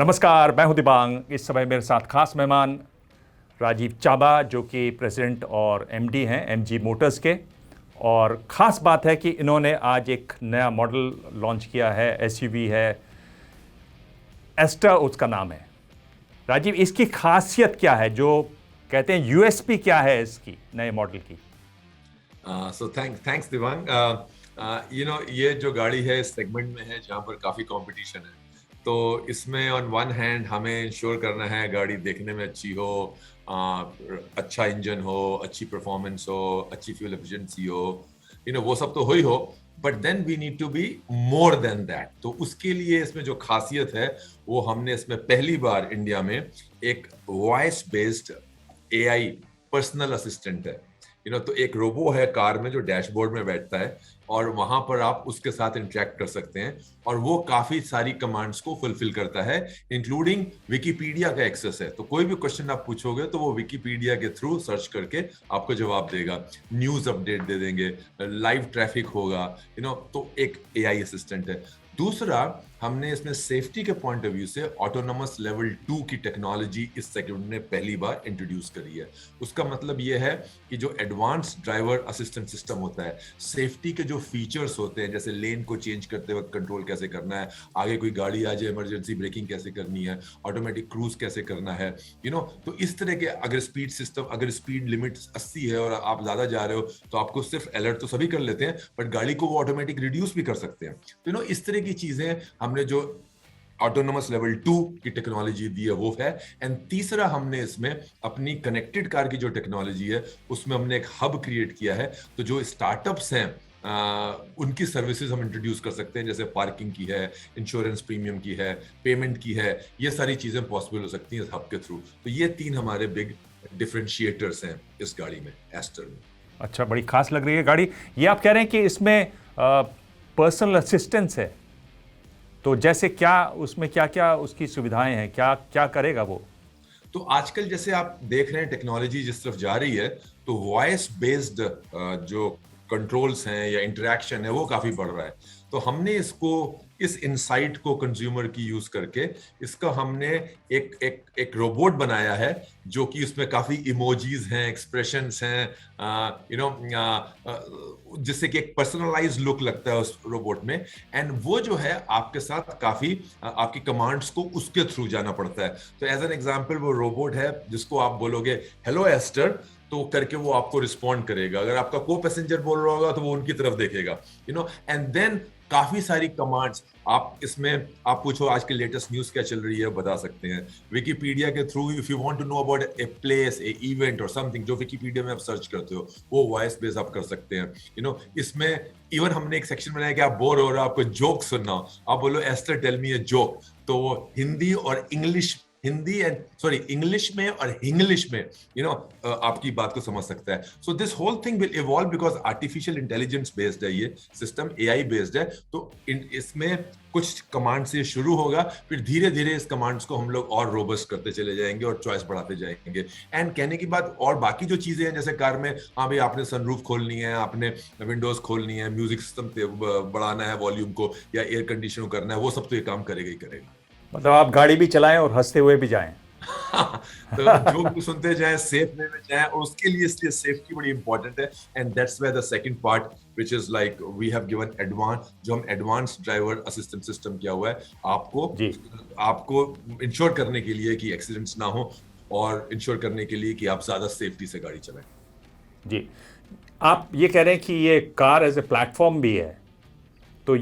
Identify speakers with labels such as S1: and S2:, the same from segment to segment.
S1: नमस्कार, मैं हूं दिबांग। इस समय मेरे साथ खास मेहमान राजीव चाबा, जो कि प्रेसिडेंट और एमडी हैं एमजी मोटर्स के। और ख़ास बात है कि इन्होंने आज एक नया मॉडल लॉन्च किया है, एसयूवी है, एस्टर उसका नाम है। राजीव, इसकी खासियत क्या है, जो कहते हैं यूएसपी क्या है इसकी नए मॉडल की?
S2: So thanks Divang. ये जो गाड़ी है इस सेगमेंट में है जहाँ पर काफी कंपटीशन है, तो इसमें ऑन वन हैंड हमें इंश्योर करना है गाड़ी देखने में अच्छी हो, अच्छा इंजन हो, अच्छी परफॉर्मेंस हो, अच्छी फ्यूल एफिशिएंसी हो, वो सब तो हो ही हो, but then we need to be more than that. तो उसके लिए इसमें जो खासियत है वो हमने इसमें पहली बार इंडिया में एक voice based AI personal assistant है। तो एक रोबो है कार में जो डैशबोर्ड में बैठता है और वहां पर आप उसके साथ इंटरेक्ट कर सकते हैं और वो काफी सारी कमांड्स को फुलफिल करता है, इंक्लूडिंग विकिपीडिया का एक्सेस है। तो कोई भी क्वेश्चन आप पूछोगे तो वो विकिपीडिया के थ्रू सर्च करके आपको जवाब देगा, न्यूज अपडेट दे देंगे, लाइव ट्रैफिक होगा। तो एक एआई असिस्टेंट है। दूसरा, हमने इसमें सेफ्टी के पॉइंट ऑफ व्यू से ऑटोनोमस लेवल 2 की टेक्नोलॉजी इस सेगमेंट ने पहली बार इंट्रोड्यूस करी है। उसका मतलब यह है कि जो एडवांस ड्राइवर असिस्टेंट सिस्टम होता है, सेफ्टी के जो फीचर्स होते हैं, जैसे लेन को चेंज करते वक्त कंट्रोल कैसे करना है, आगे कोई गाड़ी आ जाए इमरजेंसी ब्रेकिंग कैसे करनी है, ऑटोमेटिक क्रूज कैसे करना है, तो इस तरह के अगर स्पीड लिमिट 80 है और आप ज्यादा जा रहे हो तो आपको सिर्फ अलर्ट तो सभी कर लेते हैं, बट गाड़ी को वो ऑटोमेटिक रिड्यूस भी कर सकते हैं। तो इस तरह की चीजें हमने जो ऑटोनोमस लेवल 2 की टेक्नोलॉजी दी है वो है। एंड तीसरा, हमने इसमें अपनी कनेक्टेड कार की जो टेक्नोलॉजी है उसमें हमने एक हब क्रिएट किया है। तो जो स्टार्टअप्स हैं उनकी सर्विसेज हम इंट्रोड्यूस कर सकते हैं, जैसे पार्किंग की है, इंश्योरेंस प्रीमियम की है, पेमेंट की है, ये सारी चीजें पॉसिबल हो सकती हैं इस हब के थ्रू। तो ये 3 हमारे बिग डिफरेंशिएटर्स हैं इस गाड़ी में, एस्टर में।
S1: अच्छा, बड़ी खास लग रही है गाड़ी। ये आप कह रहे हैं कि इसमें पर्सनल असिस्टेंस है, तो जैसे क्या उसमें क्या क्या उसकी सुविधाएं हैं, क्या क्या करेगा वो?
S2: तो आजकल जैसे आप देख रहे हैं टेक्नोलॉजी जिस तरफ जा रही है, तो वॉइस बेस्ड जो कंट्रोल्स हैं या इंटरेक्शन है वो काफी बढ़ रहा है। तो हमने इस इनसाइट को कंज्यूमर की यूज करके इसका हमने एक रोबोट बनाया है, जो कि उसमें काफी इमोजीज हैं, एक्सप्रेशंस हैं, जिससे कि एक पर्सनलाइज लुक लगता है उस रोबोट में। एंड वो जो है आपके साथ काफी आपकी कमांड्स को उसके थ्रू जाना पड़ता है। तो एज एन एग्जांपल, वो रोबोट है जिसको आप बोलोगे हेलो एस्टर, तो करके वो आपको रिस्पॉन्ड करेगा। अगर आपका को पैसेंजर बोल रहा होगा तो वो उनकी तरफ देखेगा, एंड देन काफी सारी कमांड्स आप पूछो आज के लेटेस्ट न्यूज क्या चल रही है बता सकते हैं विकिपीडिया के थ्रू। If you want to know about a place, a event और समथिंग, जो विकिपीडिया में आप सर्च करते हो वो वॉइस बेस आप कर सकते हैं। इसमें इवन हमने एक सेक्शन बनाया कि आप बोर हो रहे हो, आपको जोक सुनना हो, आप बोलो Astor tell me a joke, तो वो इंग्लिश में और इंग्लिश में आपकी बात को समझ सकता है। So this whole thing will evolve because artificial intelligence based है ये सिस्टम, एआई बेस्ड है। तो इसमें कुछ कमांड से शुरू होगा, फिर धीरे धीरे इस कमांड्स को हम लोग और रोबस्ट करते चले जाएंगे और चॉइस बढ़ाते जाएंगे। एंड कहने की बात, और बाकी जो चीजें हैं जैसे कार में, हाँ भाई आपने सनरूफ खोलनी है, आपने विंडोज खोलनी है, म्यूजिक सिस्टम बढ़ाना है, वॉल्यूम को या एयर कंडीशन करना है, वो सब तो ये काम करेगा ही करेगा।
S1: मतलब आप गाड़ी भी चलाएं और हंसते हुए भी जाएं।
S2: तो जो भी सुनते जाएं, सेफ वे में जाएं, और उसके लिए इसलिए सेफ्टी बड़ी इंपॉर्टेंट है। And that's where the second part which is like we have given जो हम एडवांस ड्राइवर असिस्टेंट सिस्टम किया हुआ है आपको इंश्योर करने के लिए कि एक्सीडेंट्स ना हो और इंश्योर करने के लिए कि आप ज्यादा सेफ्टी से गाड़ी चलाएं।
S1: जी, आप ये कह रहे हैं कि ये कार एज ए प्लेटफॉर्म भी है, तो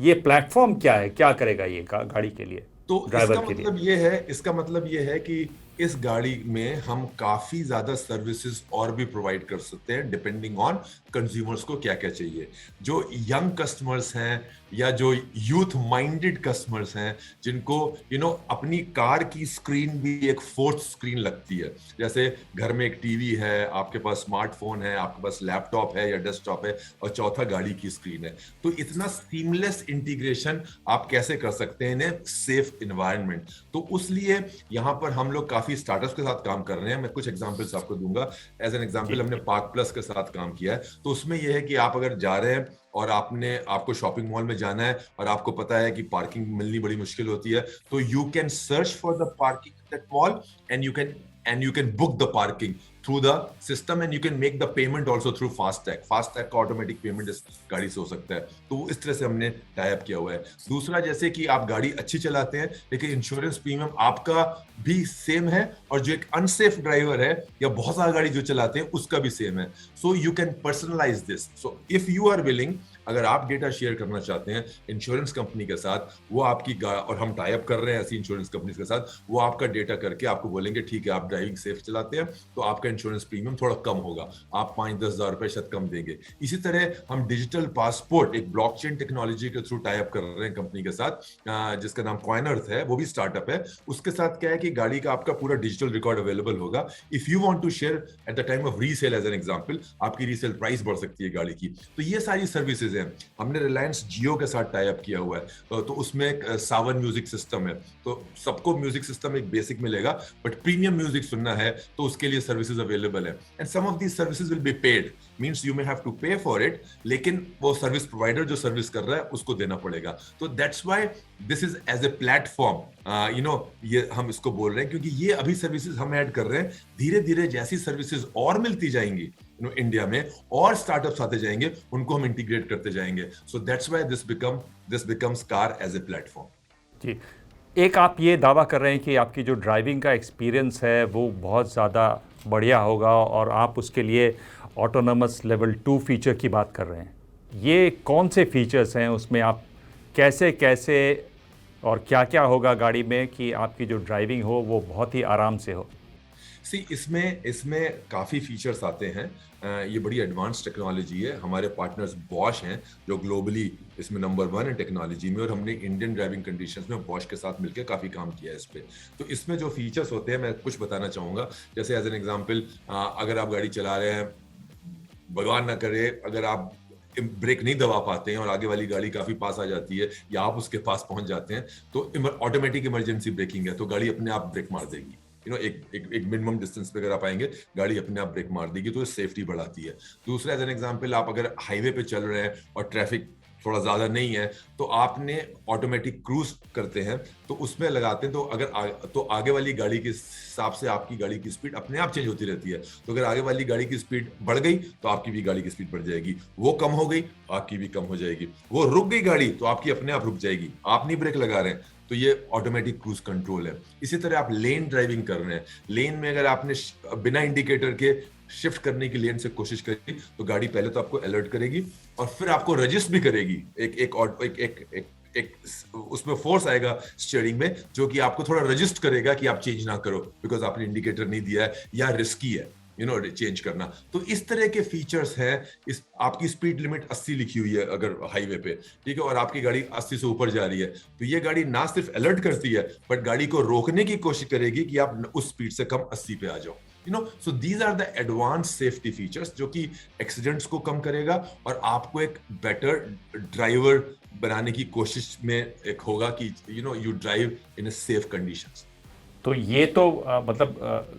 S1: ये प्लेटफॉर्म क्या है, क्या करेगा ये गाड़ी के लिए,
S2: तो
S1: ड्राइवर के लिए?
S2: इसका मतलब ये है कि इस गाड़ी में हम काफी ज्यादा सर्विसेज और भी प्रोवाइड कर सकते हैं, डिपेंडिंग ऑन कंज्यूमर्स को क्या क्या चाहिए। जो यंग कस्टमर्स हैं या जो यूथ माइंडेड कस्टमर्स हैं, जिनको अपनी कार की स्क्रीन भी एक फोर्थ स्क्रीन लगती है, जैसे घर में एक टीवी है, आपके पास स्मार्टफोन है, आपके पास लैपटॉप है या डेस्कटॉप है, और चौथा गाड़ी की स्क्रीन है। तो इतना सीमलेस इंटीग्रेशन आप कैसे कर सकते हैं इन सेफ इन्वायरमेंट? तो उसलिए यहाँ पर हम लोग काफी स्टार्टअप्स के साथ काम कर रहे हैं। मैं कुछ एग्जांपल्स आपको दूंगा। एज एन एग्जांपल हमने पार्क प्लस के साथ काम किया है। तो उसमें यह है कि आप अगर जा रहे हैं और आपको शॉपिंग मॉल में जाना है और आपको पता है कि पार्किंग मिलनी बड़ी मुश्किल होती है, तो you can search for the parking that mall and you can book the parking through the system and you can make the payment also through FASTag का ऑटोमेटिक पेमेंट इस गाड़ी से हो सकता है। तो इस तरह से हमने टाई अप किया हुआ है। दूसरा, जैसे कि आप गाड़ी अच्छी चलाते हैं लेकिन इंश्योरेंस प्रीमियम आपका भी सेम है और जो एक अनसेफ ड्राइवर है या बहुत सारा गाड़ी जो चलाते हैं उसका भी सेम है। So you can personalise this. So if you are willing, अगर आप डेटा शेयर करना चाहते हैं इंश्योरेंस कंपनी के साथ, वो आपकी और हम टाई अप कर रहे हैं ऐसी इंश्योरेंस कंपनी के साथ, वो आपका डेटा करके आपको बोलेंगे ठीक है आप ड्राइविंग सेफ चलाते हैं तो आपका इंश्योरेंस प्रीमियम थोड़ा कम होगा, आप 5-10 हज़ार रुपए शायद कम देंगे। इसी तरह हम डिजिटल पासपोर्ट एक ब्लॉकचेन टेक्नोलॉजी के थ्रू टाई अप कर रहे हैं कंपनी के साथ, जिसका नाम कॉइनर्थ है, वो भी स्टार्टअप है। उसके साथ क्या है कि गाड़ी का आपका पूरा डिजिटल रिकॉर्ड अवेलेबल होगा। If you want to share at the time of resale, as an example, आपकी रीसेल प्राइस बढ़ सकती है गाड़ी की। तो ये सारी सर्विसेज हैं। हमने रिलायंस जियो के साथ टाई अप किया हुआ है, तो उसमें एक सावन म्यूजिक सिस्टम है। तो सबको म्यूजिक सिस्टम एक बेसिक मिलेगा, बट प्रीमियम म्यूजिक सुनना है तो उसके लिए सर्विसेज अवेलेबल है। And some of these services will be paid, means you may have to pay for it, लेकिन वो सर्विस प्रोवाइडर जो सर्विस कर रहा है उसको देना पड़ेगा। तो that's why this is as a platform, ये हम इसको बोल रहे हैं क्योंकि ये अभी सर्विसेज हम ऐड कर रहे हैं। धीरे धीरे जैसी सर्विसेज और मिलती जाएंगी इंडिया में और स्टार्टअप्स आते जाएंगे, उनको हम इंटीग्रेट करते जाएंगे। So that's why this becomes car as a platform.
S1: जी, एक आप ये दावा कर रहे हैं कि आपकी जो ड्राइविंग का एक्सपीरियंस है वो बहुत ज़्यादा बढ़िया होगा और आप उसके लिए ऑटोनोमस लेवल 2 फीचर की बात कर रहे हैं। ये कौन से फीचर्स हैं, उसमें आप कैसे कैसे और क्या क्या होगा गाड़ी में कि आपकी जो ड्राइविंग हो वो बहुत ही आराम से हो?
S2: इसमें काफ़ी फीचर्स आते हैं। ये बड़ी एडवांस टेक्नोलॉजी है। हमारे पार्टनर्स बॉश हैं जो ग्लोबली इसमें नंबर 1 है टेक्नोलॉजी में, और हमने इंडियन ड्राइविंग कंडीशंस में बॉश के साथ मिलकर काफ़ी काम किया है इस पे। तो इसमें जो फीचर्स होते हैं मैं कुछ बताना चाहूँगा। जैसे एज एन एग्जांपल, अगर आप गाड़ी चला रहे हैं, भगवान ना करे अगर आप ब्रेक नहीं दबा पाते हैं और आगे वाली गाड़ी काफी पास आ जाती है या आप उसके पास पहुंच जाते हैं, तो ऑटोमेटिक इमरजेंसी ब्रेकिंग है, तो गाड़ी अपने आप ब्रेक मार देगी। एक मिनिमम डिस्टेंस पे अगर आप आएंगे गाड़ी अपने आप ब्रेक मार देगी, तो ये सेफ्टी बढ़ाती है। दूसरा, एज एन एग्जांपल, आप अगर हाईवे पे चल रहे हैं और ट्रैफिक थोड़ा ज्यादा नहीं है तो आपने ऑटोमेटिक क्रूज करते हैं तो उसमें लगाते हैं, तो आगे वाली गाड़ी के हिसाब से आपकी गाड़ी की स्पीड अपने आप चेंज होती रहती है। तो अगर आगे वाली गाड़ी की स्पीड बढ़ गई तो आपकी भी गाड़ी की स्पीड बढ़ जाएगी, वो कम हो गई आपकी भी कम हो जाएगी, वो रुक गई गाड़ी तो आपकी अपने आप रुक जाएगी, आप नहीं ब्रेक लगा रहे हैं, तो ये ऑटोमेटिक क्रूज कंट्रोल है। इसी तरह आप लेन ड्राइविंग कर रहे हैं, लेन में अगर आपने बिना इंडिकेटर के शिफ्ट करने की लेन से कोशिश करी तो गाड़ी पहले तो आपको अलर्ट करेगी और फिर आपको रजिस्ट भी करेगी। एक उसमें फोर्स आएगा स्टीयरिंग में जो कि आपको थोड़ा रजिस्ट करेगा कि आप चेंज ना करो बिकॉज आपने इंडिकेटर नहीं दिया है या रिस्की है चेंज करना। तो इस तरह के फीचर्स हैं। आपकी स्पीड लिमिट 80 लिखी हुई है अगर हाईवे पे, ठीक है, और आपकी गाड़ी 80 से ऊपर जा रही है, तो ये गाड़ी ना सिर्फ अलर्ट करती है बट गाड़ी को रोकने की कोशिश करेगी कि आप उस स्पीड से कम 80 पे आ जाओ। So these are the advance safety features जो कि एक्सीडेंट्स को कम करेगा और आपको एक बेटर ड्राइवर बनाने की कोशिश में एक होगा कि you drive in a safe conditions.
S1: तो ये तो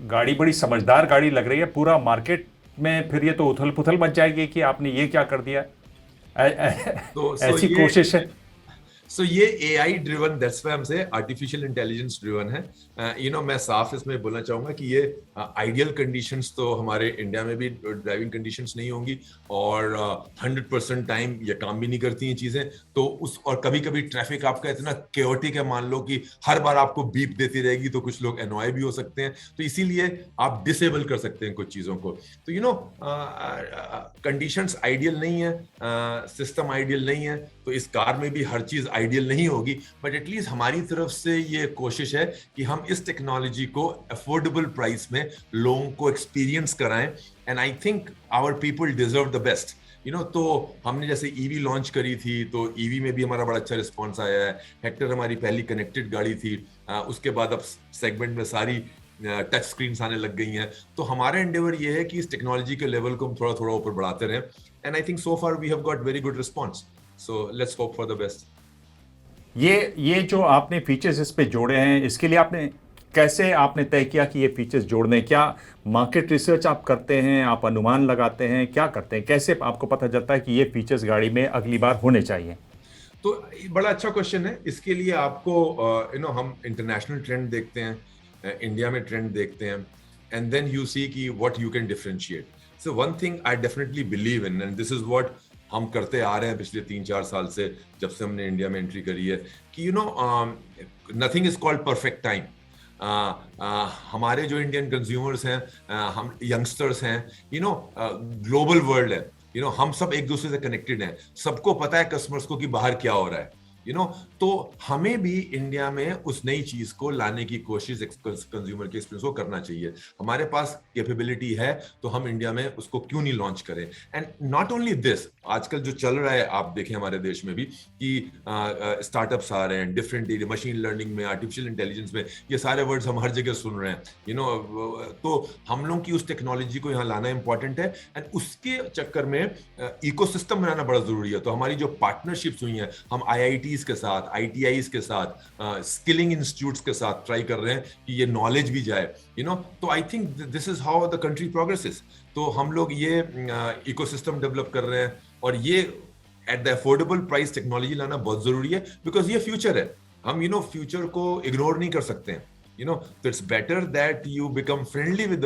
S1: गाड़ी बड़ी समझदार गाड़ी लग रही है। पूरा मार्केट में फिर ये तो उथल पुथल मच जाएगी कि आपने ये क्या कर दिया। ऐसी कोशिश है।
S2: सो ये AI ड्रिवन, दैट्स व्हाई हमसे आर्टिफिशियल इंटेलिजेंस ड्रिवन है। मैं साफ इसमें बोलना चाहूंगा कि ये आइडियल कंडीशंस तो हमारे इंडिया में भी ड्राइविंग कंडीशंस नहीं होंगी और 100% टाइम ये काम भी नहीं करती हैं चीजें। तो और कभी कभी ट्रैफिक आपका इतना केओटिक है, मान लो कि हर बार आपको बीप देती रहेगी तो कुछ लोग एनॉय भी हो सकते हैं। तो इसीलिए आप डिसेबल कर सकते हैं कुछ चीजों को। तो कंडीशंस आइडियल नहीं है, सिस्टम आइडियल नहीं है, तो इस कार में भी हर चीज आइडियल नहीं होगी, बट एटलीस्ट हमारी तरफ से ये कोशिश है कि हम इस टेक्नोलॉजी को अफोर्डेबल प्राइस में लोगों को एक्सपीरियंस कराएं। And I think our people deserve the best. तो हमने जैसे ईवी लॉन्च करी थी तो ईवी में भी हमारा बड़ा अच्छा रिस्पॉन्स आया है। हेक्टर हमारी पहली कनेक्टेड गाड़ी थी, उसके बाद अब सेगमेंट में सारी टच स्क्रीन आने लग गई हैं। तो हमारा एंडेवर ये है कि इस टेक्नोलॉजी के लेवल को हम थोड़ा थोड़ा ऊपर बढ़ाते रहें। And I think so far we have got very good response, so let's hope for the best.
S1: ये जो आपने फीचर्स इस पे जोड़े हैं, इसके लिए आपने कैसे आपने तय किया कि ये फीचर्स जोड़ने? क्या मार्केट रिसर्च आप करते हैं, आप अनुमान लगाते हैं, क्या करते हैं? कैसे आपको पता चलता है कि ये फीचर्स गाड़ी में अगली बार होने चाहिए?
S2: तो ये बड़ा अच्छा क्वेश्चन है। इसके लिए आपको हम इंटरनेशनल ट्रेंड देखते हैं, इंडिया में ट्रेंड देखते हैं, एंड देन यू सी कि what you can differentiate. So one thing I definitely believe in, and this is what हम करते आ रहे हैं पिछले 3-4 साल से, जब से हमने इंडिया में एंट्री करी है, कि nothing is called perfect time. हमारे जो इंडियन कंज्यूमर्स हैं, हम यंगस्टर्स हैं, ग्लोबल वर्ल्ड है, हम सब एक दूसरे से कनेक्टेड हैं, सबको पता है कस्टमर्स को कि बाहर क्या हो रहा है, तो हमें भी इंडिया में उस नई चीज को लाने की कोशिश कंज्यूमर के एक्सपीरियंस को करना चाहिए। हमारे पास कैपेबिलिटी है, तो हम इंडिया में उसको क्यों नहीं लॉन्च करें। एंड नॉट ओनली दिस, आजकल जो चल रहा है आप देखें हमारे देश में भी कि स्टार्टअप्स आ रहे हैं डिफरेंट एरिया, मशीन लर्निंग में, आर्टिफिशियल इंटेलिजेंस में, ये सारे वर्ड्स हम हर जगह सुन रहे हैं। तो हम लोग की उस टेक्नोलॉजी को यहाँ लाना इंपॉर्टेंट है, एंड उसके चक्कर में इकोसिस्टम बनाना बड़ा जरूरी है। तो हमारी जो पार्टनरशिप्स हुई हैं, हम IITs के साथ, ITIs के साथ, स्किलिंग इंस्टीट्यूट्स के साथ ट्राई कर रहे हैं कि ये नॉलेज भी जाए, तो I think this is how the country progresses. तो हम लोग ये इकोसिस्टम डेवलप कर रहे हैं, और ये at the affordable price technology लाना बहुत जरूरी है, बिकॉज ये फ्यूचर है। हम फ्यूचर को इग्नोर नहीं कर सकते हैं। So it's better that you become friendly with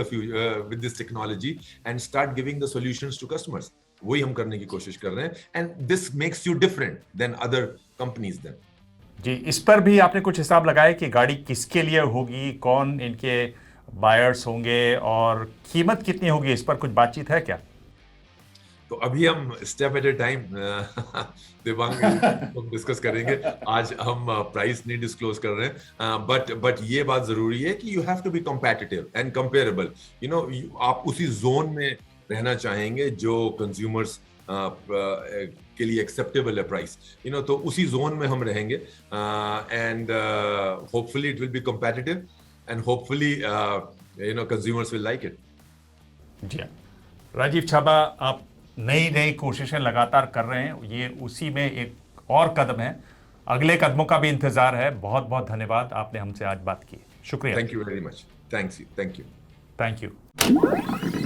S2: with this technology and start giving the solutions to customers. वही हम करने की कोशिश कर रहे हैं, and this makes you different than other companies then.
S1: जी, इस पर भी आपने कुछ हिसाब लगाया कि गाड़ी किसके लिए होगी, कौन इनके बायर्स होंगे और कीमत कितनी होगी? इस पर कुछ बातचीत है क्या?
S2: तो अभी हम स्टेप एट ए टाइम दिव्यांग हम डिस्कस करेंगे। आज हम प्राइस नहीं डिस्क्लोज कर रहे हैं, बट ये बात जरूरी है कि you have to be competitive and comparable. आप उसी जोन में रहना चाहेंगे जो कंज्यूमर्स के लिए एक्सेप्टेबल है प्राइस, तो उसी जोन में हम रहेंगे, and hopefully it will be competitive, and hopefully consumers will like it.
S1: जी हाँ, राजीव छाबा, आप नई नई कोशिशें लगातार कर रहे हैं, ये उसी में एक और कदम है। अगले कदमों का भी इंतजार है। बहुत बहुत धन्यवाद, आपने हमसे आज बात की। शुक्रिया।
S2: Thank you very much. Thanks you. Thank you.
S1: Thank you.